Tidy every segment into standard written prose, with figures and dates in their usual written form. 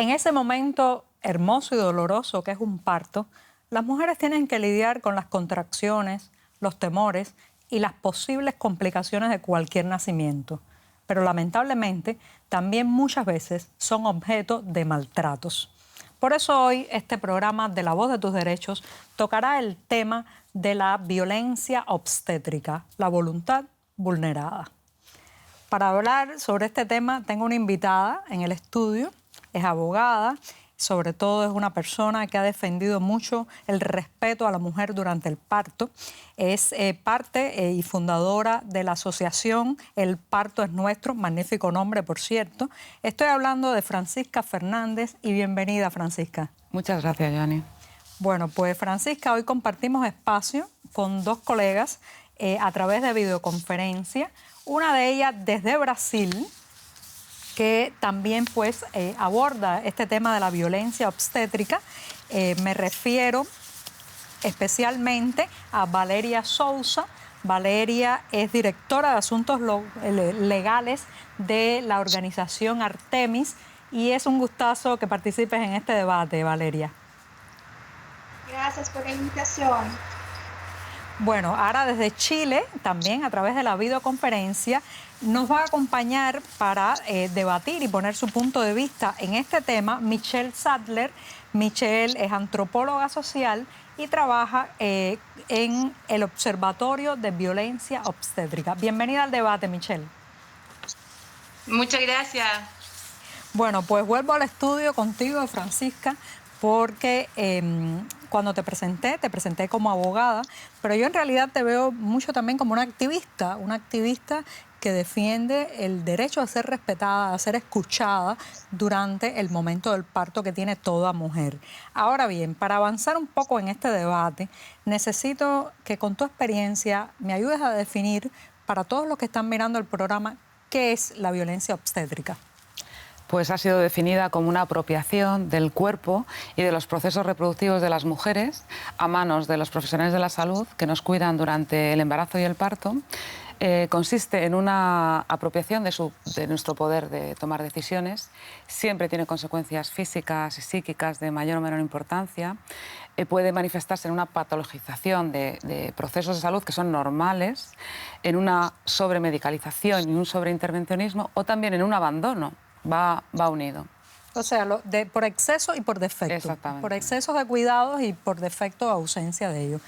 En ese momento hermoso y doloroso que es un parto, las mujeres tienen que lidiar con las contracciones, los temores y las posibles complicaciones de cualquier nacimiento. Pero lamentablemente también muchas veces son objeto de maltratos. Por eso hoy este programa de La Voz de tus Derechos tocará el tema de la violencia obstétrica, la voluntad vulnerada. Para hablar sobre este tema tengo una invitada en el estudio, es abogada, sobre todo es una persona que ha defendido mucho el respeto a la mujer durante el parto. Es parte y fundadora de la asociación El Parto es Nuestro, magnífico nombre, por cierto. Estoy hablando de Francisca Fernández y bienvenida, Francisca. Muchas gracias, Yani. Bueno, pues Francisca, hoy compartimos espacio con dos colegas a través de videoconferencia. Una de ellas desde Brasil, que también pues aborda este tema de la violencia obstétrica. Me refiero especialmente a Valeria Sousa. Valeria es directora de Asuntos Legales de la organización Artemis y es un gustazo que participes en este debate, Valeria. Gracias por la invitación. Bueno, ahora desde Chile, también a través de la videoconferencia, nos va a acompañar para debatir y poner su punto de vista en este tema Michelle Sadler. Michelle es antropóloga social y trabaja en el Observatorio de Violencia Obstétrica. Bienvenida al debate, Michelle. Muchas gracias. Bueno, pues vuelvo al estudio contigo, Francisca, porque cuando te presenté como abogada, pero yo en realidad te veo mucho también como una activista que defiende el derecho a ser respetada, a ser escuchada durante el momento del parto que tiene toda mujer. Ahora bien, para avanzar un poco en este debate, necesito que con tu experiencia me ayudes a definir para todos los que están mirando el programa qué es la violencia obstétrica. Pues ha sido definida como una apropiación del cuerpo y de los procesos reproductivos de las mujeres a manos de los profesionales de la salud que nos cuidan durante el embarazo y el parto. Consiste en una apropiación de nuestro poder de tomar decisiones. Siempre tiene consecuencias físicas y psíquicas de mayor o menor importancia. Puede manifestarse en una patologización de procesos de salud que son normales, en una sobremedicalización y un sobreintervencionismo o también en un abandono. Va unido. O sea, por exceso y por defecto. Exactamente. Por exceso de cuidados y por defecto ausencia de ellos.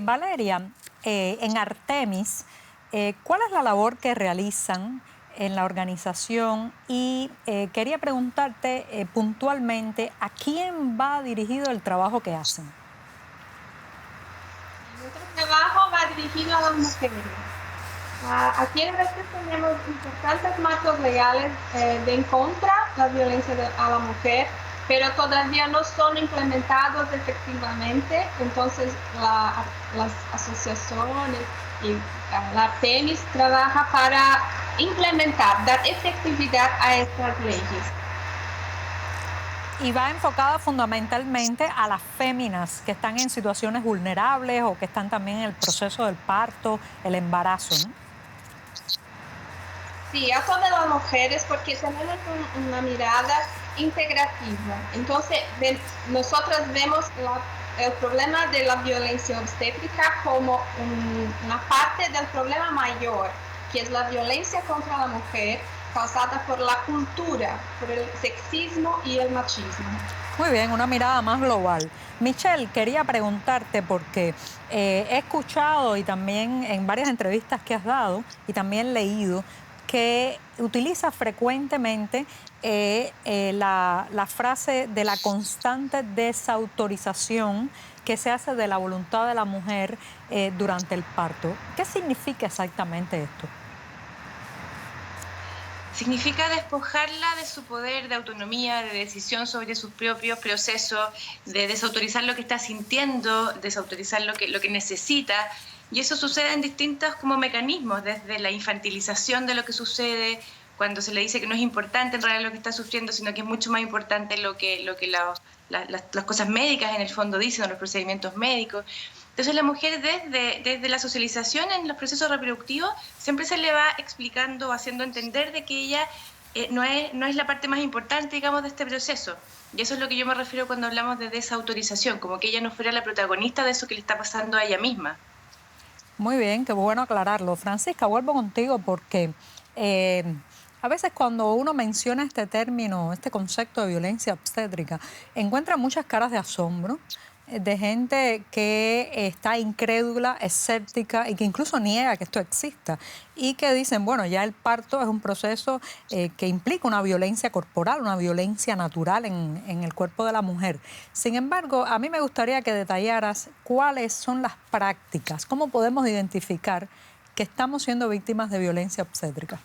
Valeria, en Artemis, ¿cuál es la labor que realizan en la organización? Y quería preguntarte puntualmente, ¿a quién va dirigido el trabajo que hacen? Nuestro trabajo va dirigido a las mujeres. Aquí en Brasil tenemos importantes marcos legales de contra la violencia a la mujer, pero todavía no son implementados efectivamente. Entonces, las asociaciones y la Artemis trabaja para implementar, dar efectividad a estas leyes. Y va enfocada fundamentalmente a las féminas que están en situaciones vulnerables o que están también en el proceso del parto, el embarazo, ¿no? Sí, a todas las mujeres, porque tenemos una mirada integrativa. Entonces, nosotras vemos el problema de la violencia obstétrica como una parte del problema mayor, que es la violencia contra la mujer causada por la cultura, por el sexismo y el machismo. Muy bien, una mirada más global. Michelle, quería preguntarte porque he escuchado y también en varias entrevistas que has dado y también leído que utiliza frecuentemente la frase de la constante desautorización que se hace de la voluntad de la mujer durante el parto. ¿Qué significa exactamente esto? Significa despojarla de su poder de autonomía, de decisión sobre sus propios procesos, de desautorizar lo que está sintiendo, desautorizar lo que necesita. Y eso sucede en distintos como mecanismos, desde la infantilización de lo que sucede, cuando se le dice que no es importante en realidad lo que está sufriendo, sino que es mucho más importante lo que las cosas médicas en el fondo dicen, los procedimientos médicos. Entonces la mujer desde la socialización en los procesos reproductivos siempre se le va explicando, haciendo entender de que ella no es la parte más importante, digamos, de este proceso. Y eso es lo que yo me refiero cuando hablamos de desautorización, como que ella no fuera la protagonista de eso que le está pasando a ella misma. Muy bien, qué bueno aclararlo. Francisca, vuelvo contigo porque a veces cuando uno menciona este término, este concepto de violencia obstétrica, encuentra muchas caras de asombro de gente que está incrédula, escéptica y que incluso niega que esto exista y que dicen, bueno, ya el parto es un proceso que implica una violencia corporal, una violencia natural en el cuerpo de la mujer. Sin embargo, a mí me gustaría que detallaras cuáles son las prácticas, cómo podemos identificar que estamos siendo víctimas de violencia obstétrica.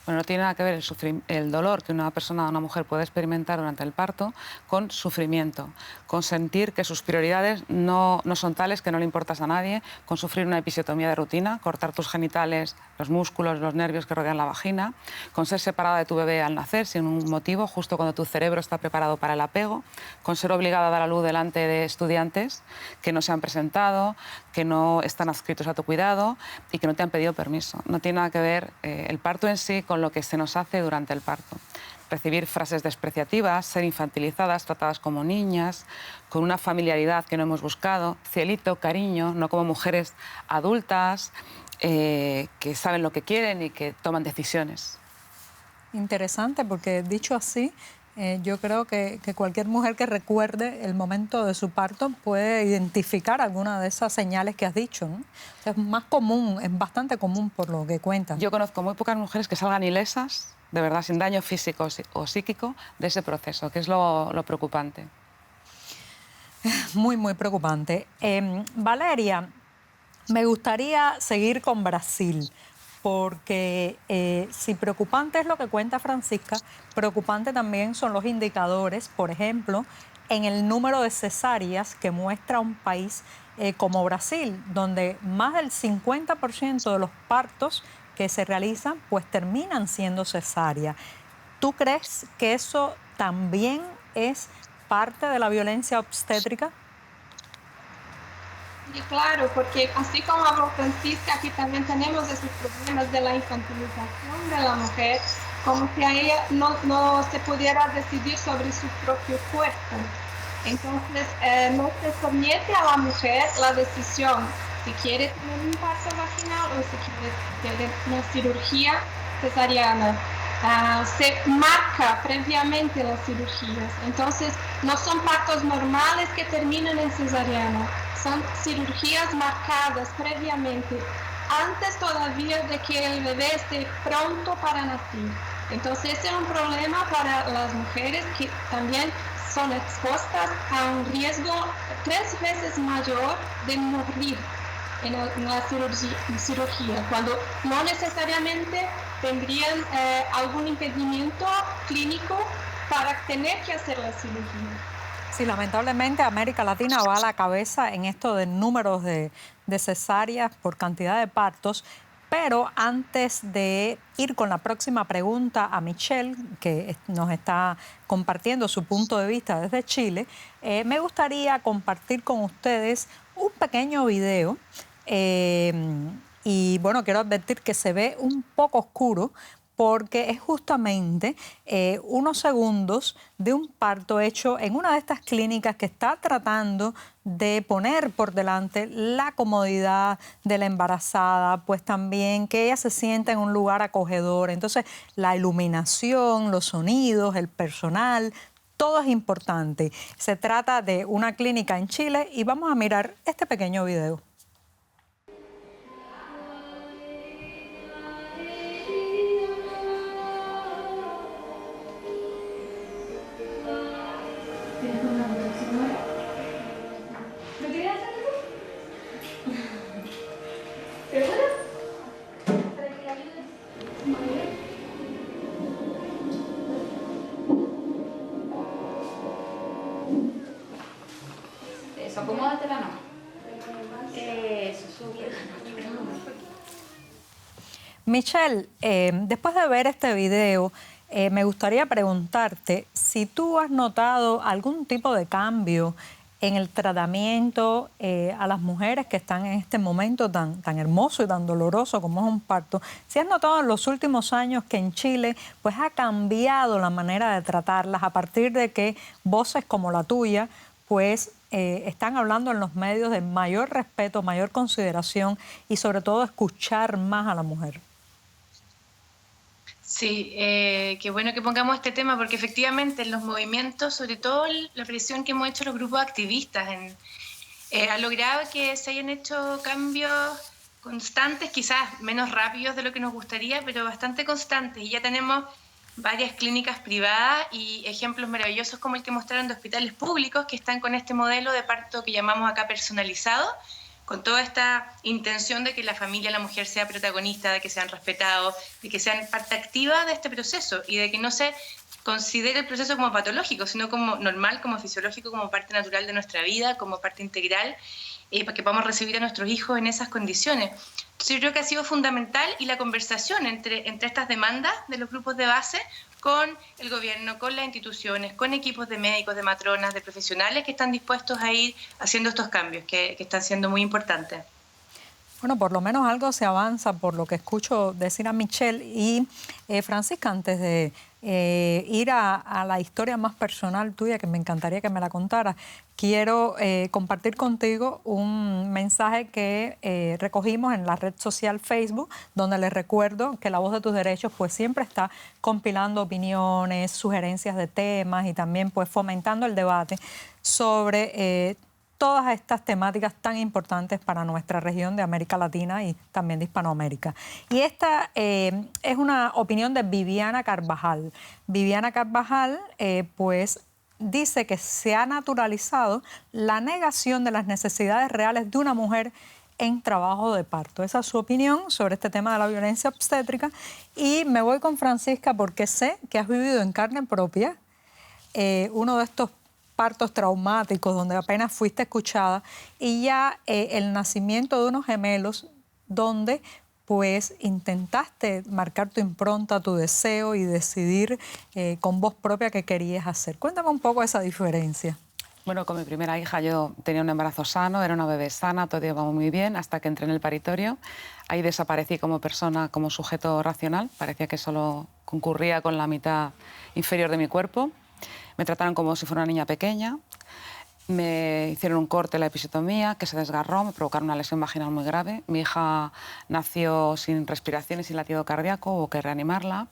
Bueno, no tiene nada que ver el dolor que una persona, una mujer puede experimentar durante el parto con sufrimiento, con sentir que sus prioridades no son tales, que no le importas a nadie, con sufrir una episiotomía de rutina, cortar tus genitales, los músculos, los nervios que rodean la vagina, con ser separada de tu bebé al nacer sin un motivo, justo cuando tu cerebro está preparado para el apego, con ser obligada a dar a luz delante de estudiantes que no se han presentado, que no están adscritos a tu cuidado y que no te han pedido permiso. No tiene nada que ver el parto en sí con lo que se nos hace durante el parto. Recibir frases despreciativas, ser infantilizadas, tratadas como niñas, con una familiaridad que no hemos buscado, cielito, cariño, no como mujeres adultas que saben lo que quieren y que toman decisiones. Interesante, porque dicho así, yo creo que cualquier mujer que recuerde el momento de su parto puede identificar alguna de esas señales que has dicho, ¿no? O sea, es más común, es bastante común por lo que cuentas. Yo conozco muy pocas mujeres que salgan ilesas, de verdad, sin daño físico o psíquico, de ese proceso, que es lo preocupante. Muy, muy preocupante. Valeria, me gustaría seguir con Brasil, porque si preocupante es lo que cuenta Francisca, preocupante también son los indicadores, por ejemplo, en el número de cesáreas que muestra un país como Brasil, donde más del 50% de los partos que se realizan pues terminan siendo cesáreas. ¿Tú crees que eso también es parte de la violencia obstétrica? Y claro, porque así como habló Francisca, aquí también tenemos esos problemas de la infantilización de la mujer, como si a ella no se pudiera decidir sobre su propio cuerpo. Entonces, no se somete a la mujer la decisión si quiere tener un parto vaginal o si quiere tener una cirugía cesariana. Se marca previamente las cirugías. Entonces, no son partos normales que terminan en cesariana. Son cirugías marcadas previamente, antes todavía de que el bebé esté pronto para nacer. Entonces, ese es un problema para las mujeres que también son expuestas a un riesgo 3 veces mayor de morir en la cirugía, cuando no necesariamente tendrían algún impedimento clínico para tener que hacer la cirugía. Sí, lamentablemente América Latina va a la cabeza en esto de números de cesáreas por cantidad de partos. Pero antes de ir con la próxima pregunta a Michelle, que nos está compartiendo su punto de vista desde Chile, me gustaría compartir con ustedes un pequeño video. Y bueno, quiero advertir que se ve un poco oscuro, porque es justamente unos segundos de un parto hecho en una de estas clínicas que está tratando de poner por delante la comodidad de la embarazada, pues también que ella se sienta en un lugar acogedor. Entonces, la iluminación, los sonidos, el personal, todo es importante. Se trata de una clínica en Chile y vamos a mirar este pequeño video. Eso, acomódate la mano. Eso, sube. Michelle, después de ver este video, me gustaría preguntarte si tú has notado algún tipo de cambio en el tratamiento a las mujeres que están en este momento tan hermoso y tan doloroso como es un parto. Si has notado en los últimos años que en Chile pues ha cambiado la manera de tratarlas a partir de que voces como la tuya pues están hablando en los medios de mayor respeto, mayor consideración y sobre todo escuchar más a la mujer. Sí, qué bueno que pongamos este tema porque efectivamente en los movimientos, sobre todo la presión que hemos hecho los grupos activistas, ha logrado que se hayan hecho cambios constantes, quizás menos rápidos de lo que nos gustaría, pero bastante constantes. Y ya tenemos varias clínicas privadas y ejemplos maravillosos como el que mostraron de hospitales públicos que están con este modelo de parto que llamamos acá personalizado, con toda esta intención de que la familia, la mujer sea protagonista, de que sean respetados, de que sean parte activa de este proceso y de que no se considere el proceso como patológico, sino como normal, como fisiológico, como parte natural de nuestra vida, como parte integral, para que podamos recibir a nuestros hijos en esas condiciones. Entonces yo creo que ha sido fundamental y la conversación entre estas demandas de los grupos de base con el gobierno, con las instituciones, con equipos de médicos, de matronas, de profesionales que están dispuestos a ir haciendo estos cambios que están siendo muy importantes. Bueno, por lo menos algo se avanza por lo que escucho decir a Michelle. Y Francisca, antes de ir a la historia más personal tuya, que me encantaría que me la contaras, quiero compartir contigo un mensaje que recogimos en la red social Facebook, donde les recuerdo que La Voz de tus Derechos pues siempre está compilando opiniones, sugerencias de temas y también pues fomentando el debate sobre todas estas temáticas tan importantes para nuestra región de América Latina y también de Hispanoamérica. Y esta es una opinión de Viviana Carvajal. Viviana Carvajal, pues, dice que se ha naturalizado la negación de las necesidades reales de una mujer en trabajo de parto. Esa es su opinión sobre este tema de la violencia obstétrica. Y me voy con Francisca porque sé que has vivido en carne propia uno de estos partos traumáticos donde apenas fuiste escuchada y ya el nacimiento de unos gemelos donde pues intentaste marcar tu impronta, tu deseo y decidir con voz propia qué querías hacer. Cuéntame un poco esa diferencia. Bueno, con mi primera hija yo tenía un embarazo sano, era una bebé sana, todo iba muy bien hasta que entré en el paritorio. Ahí desaparecí como persona, como sujeto racional, parecía que solo concurría con la mitad inferior de mi cuerpo. Me trataron como si fuera una niña pequeña, me hicieron un corte, la episiotomía, que se desgarró, me provocaron una lesión vaginal muy grave. Mi hija nació sin respiración y sin latido cardíaco, hubo que reanimarla.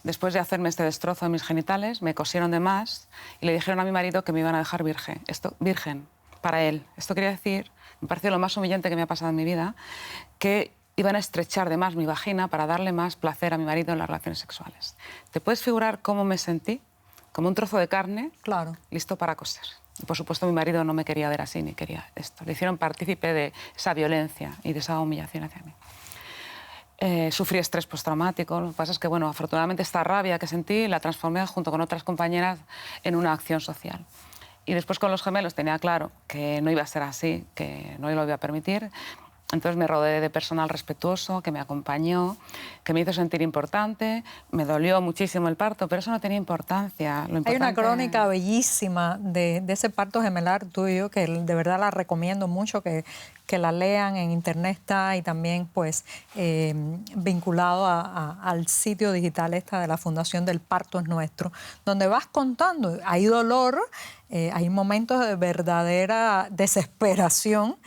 Después de hacerme este destrozo de mis genitales, me cosieron de más y le dijeron a mi marido que me iban a dejar virgen. Virgen, para él. Esto quería decir, me pareció lo más humillante que me ha pasado en mi vida, que iban a estrechar de más mi vagina para darle más placer a mi marido en las relaciones sexuales. ¿Te puedes figurar cómo me sentí? Como un trozo de carne, claro, listo para coser. Y por supuesto mi marido no me quería ver así ni quería esto. Le hicieron partícipe de esa violencia y de esa humillación hacia mí. Sufrí estrés postraumático. Lo que pasa es que, bueno, afortunadamente esta rabia que sentí la transformé junto con otras compañeras en una acción social. Y después con los gemelos tenía claro que no iba a ser así, que no lo iba a permitir. Entonces me rodeé de personal respetuoso, que me acompañó, que me hizo sentir importante. Me dolió muchísimo el parto, pero eso no tenía importancia. Hay una crónica bellísima de ese parto gemelar tuyo, que de verdad la recomiendo mucho, que la lean, en internet está, y también pues vinculado al sitio digital de la Fundación del Parto es Nuestro, donde vas contando, hay dolor, hay momentos de verdadera desesperación,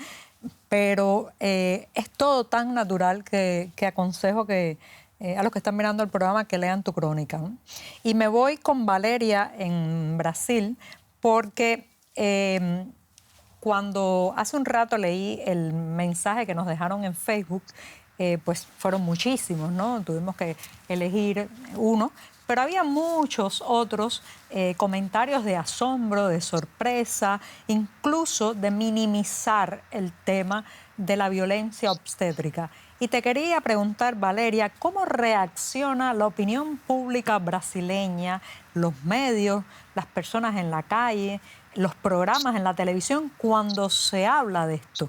pero es todo tan natural que aconsejo que a los que están mirando el programa que lean tu crónica, ¿no? Y me voy con Valeria en Brasil porque cuando hace un rato leí el mensaje que nos dejaron en Facebook, pues fueron muchísimos, ¿no? Tuvimos que elegir uno, pero había muchos otros comentarios de asombro, de sorpresa, incluso de minimizar el tema de la violencia obstétrica. Y te quería preguntar, Valeria, ¿cómo reacciona la opinión pública brasileña, los medios, las personas en la calle, los programas en la televisión cuando se habla de esto?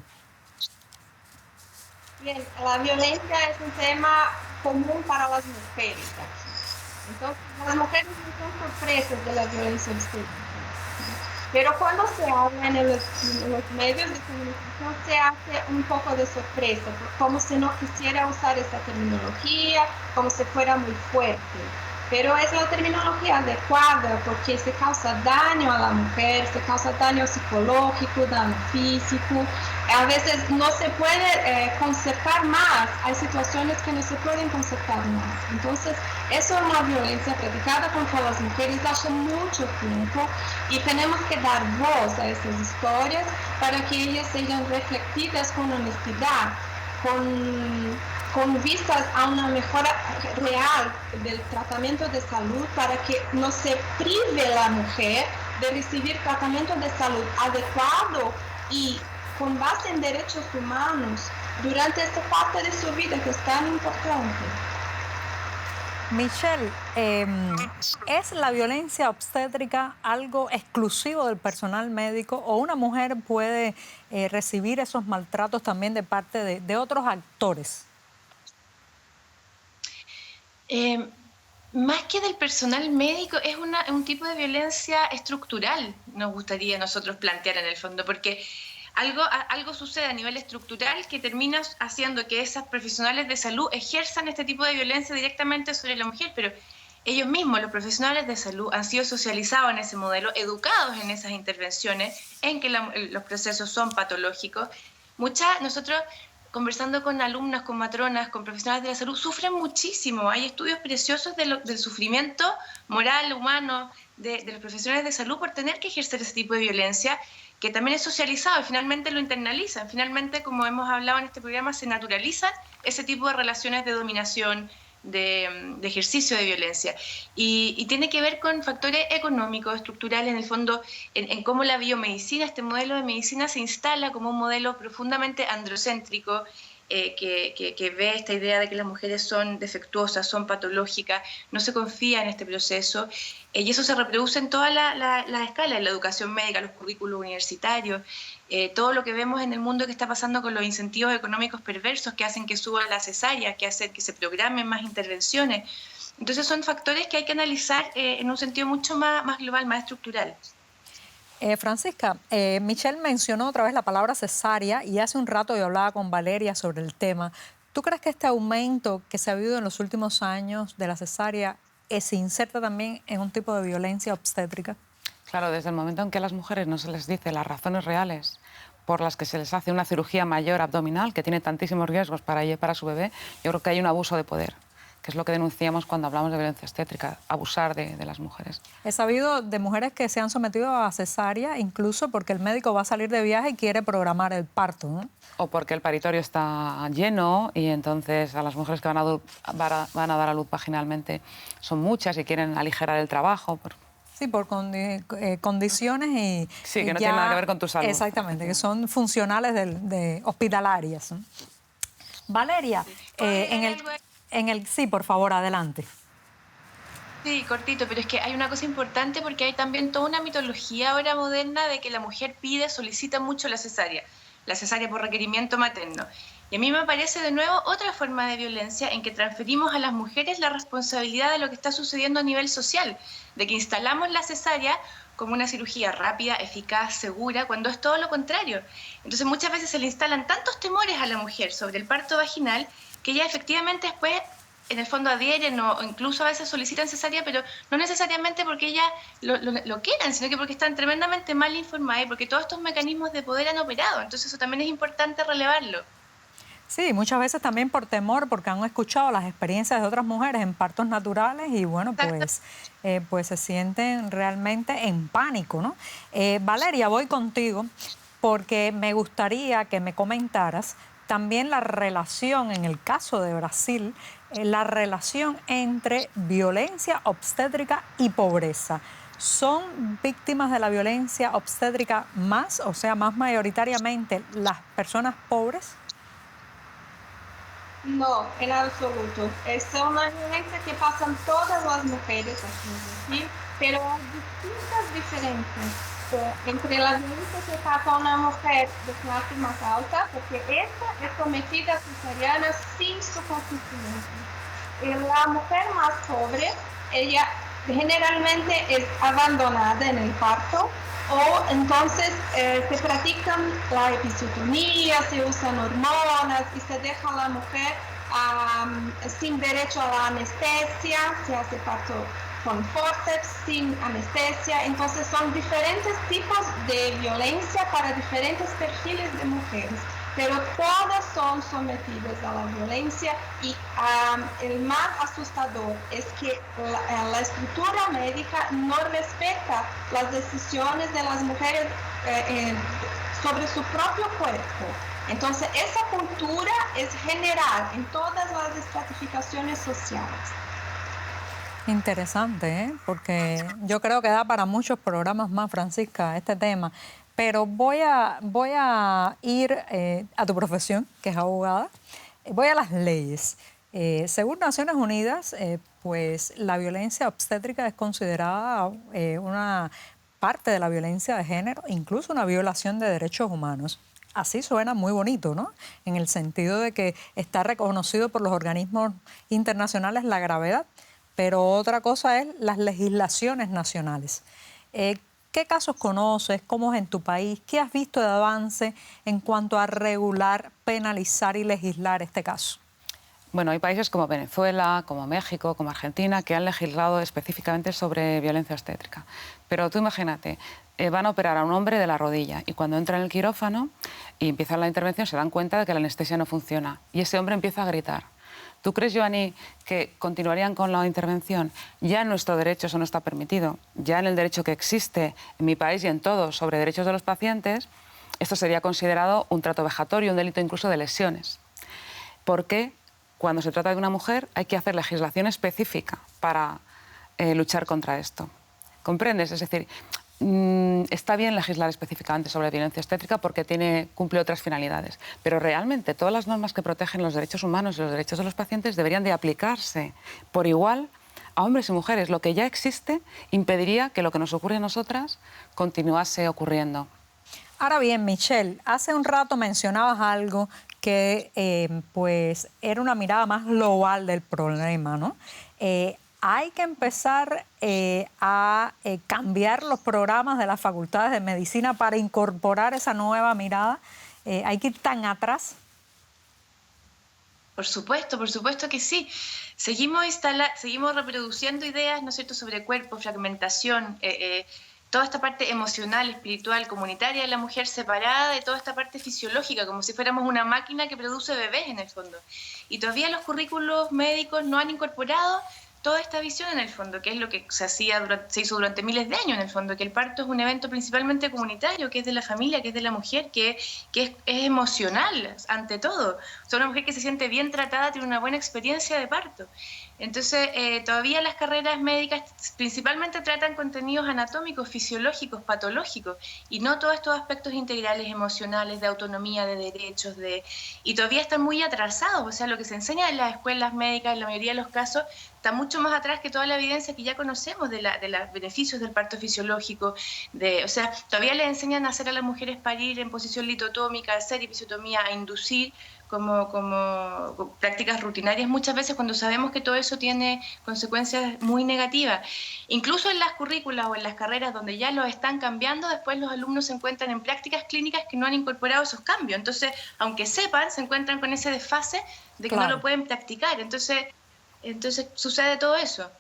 Bien, la violencia es un tema común para las mujeres. Entonces, las mujeres no son sorpresas de la violencia obstétrica. Pero cuando se habla en los medios de comunicación se hace un poco de sorpresa, como si no quisiera usar esa terminología, como si fuera muy fuerte. Pero es la terminología adecuada porque se causa daño a la mujer, se causa daño psicológico, daño físico. A veces no se puede concertar más, hay situaciones que no se pueden concertar más. Entonces, eso es una violencia practicada contra las mujeres hace mucho tiempo y tenemos que dar voz a esas historias para que ellas sean reflectivas con honestidad, con vistas a una mejora real del tratamiento de salud para que no se prive la mujer de recibir tratamiento de salud adecuado y con base en derechos humanos durante esta parte de su vida que es tan importante. Michelle, ¿es la violencia obstétrica algo exclusivo del personal médico o una mujer puede recibir esos maltratos también de parte de otros actores? Más que del personal médico, es un tipo de violencia estructural, nos gustaría nosotros plantear en el fondo, porque algo sucede a nivel estructural que termina haciendo que esas profesionales de salud ejerzan este tipo de violencia directamente sobre la mujer, pero ellos mismos, los profesionales de salud, han sido socializados en ese modelo, educados en esas intervenciones, en que los procesos son patológicos. Nosotros, conversando con alumnas, con matronas, con profesionales de la salud, sufren muchísimo. Hay estudios preciosos del sufrimiento moral, humano, de los profesionales de salud por tener que ejercer ese tipo de violencia, que también es socializado y finalmente lo internalizan. Finalmente, como hemos hablado en este programa, se naturalizan ese tipo de relaciones de dominación, de ejercicio de violencia. Y tiene que ver con factores económicos, estructurales, en el fondo, en cómo la biomedicina, este modelo de medicina se instala como un modelo profundamente androcéntrico, que ve esta idea de que las mujeres son defectuosas, son patológicas, no se confía en este proceso, y eso se reproduce en toda la escala, en la educación médica, los currículos universitarios, todo lo que vemos en el mundo que está pasando con los incentivos económicos perversos que hacen que suba la cesárea, que hacen que se programen más intervenciones. Entonces son factores que hay que analizar en un sentido mucho más global, más estructural. Francisca, Michelle mencionó otra vez la palabra cesárea y hace un rato yo hablaba con Valeria sobre el tema. ¿Tú crees que este aumento que se ha habido en los últimos años de la cesárea se inserta también en un tipo de violencia obstétrica? Claro, desde el momento en que a las mujeres no se les dice las razones reales por las que se les hace una cirugía mayor abdominal, que tiene tantísimos riesgos para ella y para su bebé, yo creo que hay un abuso de poder, que es lo que denunciamos cuando hablamos de violencia obstétrica, abusar de las mujeres. He sabido de mujeres que se han sometido a cesárea, incluso porque el médico va a salir de viaje y quiere programar el parto, ¿no? O porque el paritorio está lleno y entonces a las mujeres que van a dar a luz vaginalmente son muchas y quieren aligerar el trabajo. Sí, por condiciones y... Sí, que no tienen nada que ver con tu salud. Exactamente, que son funcionales de hospitalarias. Valeria, sí, por favor, adelante. Sí, cortito, pero es que hay una cosa importante porque hay también toda una mitología ahora moderna de que la mujer solicita mucho la cesárea por requerimiento materno. Y a mí me parece de nuevo otra forma de violencia en que transferimos a las mujeres la responsabilidad de lo que está sucediendo a nivel social, de que instalamos la cesárea como una cirugía rápida, eficaz, segura, cuando es todo lo contrario. Entonces muchas veces se le instalan tantos temores a la mujer sobre el parto vaginal que ella efectivamente después en el fondo adhieren o incluso a veces solicitan cesárea, pero no necesariamente porque ellas lo quieran, sino que porque están tremendamente mal informadas y porque todos estos mecanismos de poder han operado. Entonces eso también es importante relevarlo. Sí, muchas veces también por temor, porque han escuchado las experiencias de otras mujeres en partos naturales y bueno, pues se sienten realmente en pánico, ¿no? Valeria, voy contigo porque me gustaría que me comentaras también la relación, en el caso de Brasil, la relación entre violencia obstétrica y pobreza. ¿Son víctimas de la violencia obstétrica más mayoritariamente las personas pobres? No, en absoluto. Es una violencia que pasan todas las mujeres aquí en Brasil, pero hay distintas diferencias entre la violencia que pasa una mujer de clase más alta, porque esta es sometida a cesariana sin su consentimiento. La mujer más pobre, ella generalmente es abandonada en el parto O entonces se practica la episiotomía, se usan hormonas y se deja a la mujer sin derecho a la anestesia, se hace parto con forceps, sin anestesia. Entonces son diferentes tipos de violencia para diferentes perfiles de mujeres, pero todas son sometidas a la violencia y el más asustador es que la estructura médica no respeta las decisiones de las mujeres sobre su propio cuerpo. Entonces esa cultura es general en todas las estratificaciones sociales. Interesante, ¿eh? Porque yo creo que da para muchos programas más, Francisca, este tema. Pero voy a ir a tu profesión, que es abogada. Voy a las leyes. Según Naciones Unidas, pues la violencia obstétrica es considerada una parte de la violencia de género, incluso una violación de derechos humanos. Así suena muy bonito, ¿no? En el sentido de que está reconocido por los organismos internacionales la gravedad, pero otra cosa es las legislaciones nacionales. ¿Qué casos conoces? ¿Cómo es en tu país? ¿Qué has visto de avance en cuanto a regular, penalizar y legislar este caso? Bueno, hay países como Venezuela, como México, como Argentina, que han legislado específicamente sobre violencia obstétrica. Pero tú imagínate, van a operar a un hombre de la rodilla y cuando entra en el quirófano y empiezan la intervención se dan cuenta de que la anestesia no funciona y ese hombre empieza a gritar. ¿Tú crees, Joanny, que continuarían con la intervención? Ya en nuestro derecho eso no está permitido. Ya en el derecho que existe en mi país y en todos sobre derechos de los pacientes, esto sería considerado un trato vejatorio, un delito incluso de lesiones. ¿Por qué cuando se trata de una mujer hay que hacer legislación específica para luchar contra esto? ¿Comprendes? Es decir, está bien legislar específicamente sobre violencia obstétrica porque cumple otras finalidades, pero realmente todas las normas que protegen los derechos humanos y los derechos de los pacientes deberían de aplicarse por igual a hombres y mujeres. Lo que ya existe impediría que lo que nos ocurre a nosotras continuase ocurriendo. Ahora bien, Michelle, hace un rato mencionabas algo que pues era una mirada más global del problema, ¿no? Hay que empezar a cambiar los programas de las facultades de medicina para incorporar esa nueva mirada. Hay que ir tan atrás. Por supuesto que sí. Seguimos reproduciendo ideas, ¿no es cierto?, sobre cuerpo, fragmentación, toda esta parte emocional, espiritual, comunitaria de la mujer separada de toda esta parte fisiológica, como si fuéramos una máquina que produce bebés en el fondo. Y todavía los currículos médicos no han incorporado toda esta visión en el fondo, que es lo que se hizo durante miles de años en el fondo, que el parto es un evento principalmente comunitario, que es de la familia, que es de la mujer, que es emocional ante todo. O sea, una mujer que se siente bien tratada tiene una buena experiencia de parto. Entonces, todavía las carreras médicas principalmente tratan contenidos anatómicos, fisiológicos, patológicos, y no todos estos aspectos integrales, emocionales, de autonomía, de derechos, y todavía están muy atrasados. O sea, lo que se enseña en las escuelas médicas, en la mayoría de los casos, está mucho más atrás que toda la evidencia que ya conocemos de los beneficios del parto fisiológico. O sea, todavía le enseñan a hacer a las mujeres parir en posición litotómica, a hacer episiotomía, a inducir, como prácticas rutinarias muchas veces, cuando sabemos que todo eso tiene consecuencias muy negativas. Incluso en las currículas o en las carreras donde ya lo están cambiando, después los alumnos se encuentran en prácticas clínicas que no han incorporado esos cambios. Entonces, aunque sepan, se encuentran con ese desfase de que no lo pueden practicar. Entonces sucede todo eso.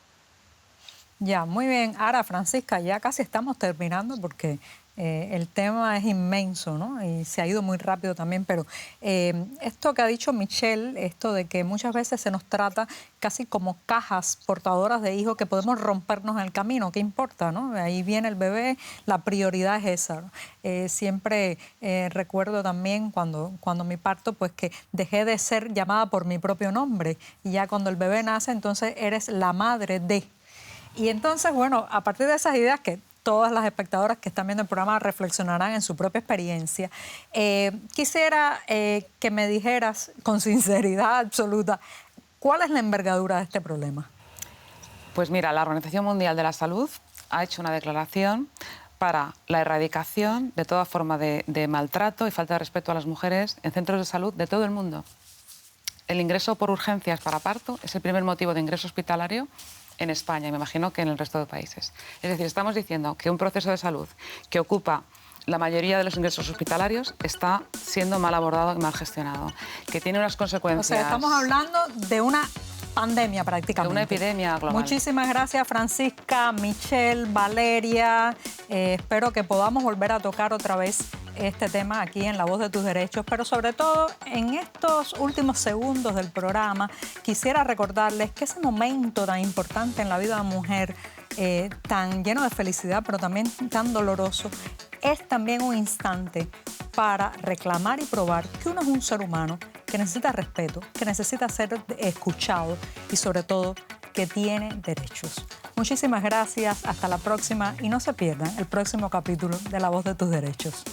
Ya, muy bien. Ahora, Francisca, ya casi estamos terminando porque el tema es inmenso, ¿no? Y se ha ido muy rápido también, pero esto que ha dicho Michelle, esto de que muchas veces se nos trata casi como cajas portadoras de hijos que podemos rompernos en el camino, ¿qué importa, no? Ahí viene el bebé, la prioridad es esa, ¿no? Siempre recuerdo también cuando mi parto, pues que dejé de ser llamada por mi propio nombre y ya cuando el bebé nace, entonces eres la madre de. Y entonces, bueno, a partir de esas ideas que todas las espectadoras que están viendo el programa reflexionarán en su propia experiencia, quisiera que me dijeras con sinceridad absoluta, ¿cuál es la envergadura de este problema? Pues mira, la Organización Mundial de la Salud ha hecho una declaración para la erradicación de toda forma de maltrato y falta de respeto a las mujeres en centros de salud de todo el mundo. El ingreso por urgencias para parto es el primer motivo de ingreso hospitalario en España y me imagino que en el resto de países. Es decir, estamos diciendo que un proceso de salud que ocupa la mayoría de los ingresos hospitalarios está siendo mal abordado y mal gestionado, que tiene unas consecuencias... O sea, estamos hablando de una pandemia prácticamente. De una epidemia global. Muchísimas gracias, Francisca, Michelle, Valeria. Espero que podamos volver a tocar otra vez este tema aquí en La Voz de tus Derechos, pero sobre todo en estos últimos segundos del programa quisiera recordarles que ese momento tan importante en la vida de una mujer, tan lleno de felicidad, pero también tan doloroso, es también un instante para reclamar y probar que uno es un ser humano que necesita respeto, que necesita ser escuchado y sobre todo que tiene derechos. Muchísimas gracias, hasta la próxima y no se pierdan el próximo capítulo de La Voz de tus Derechos.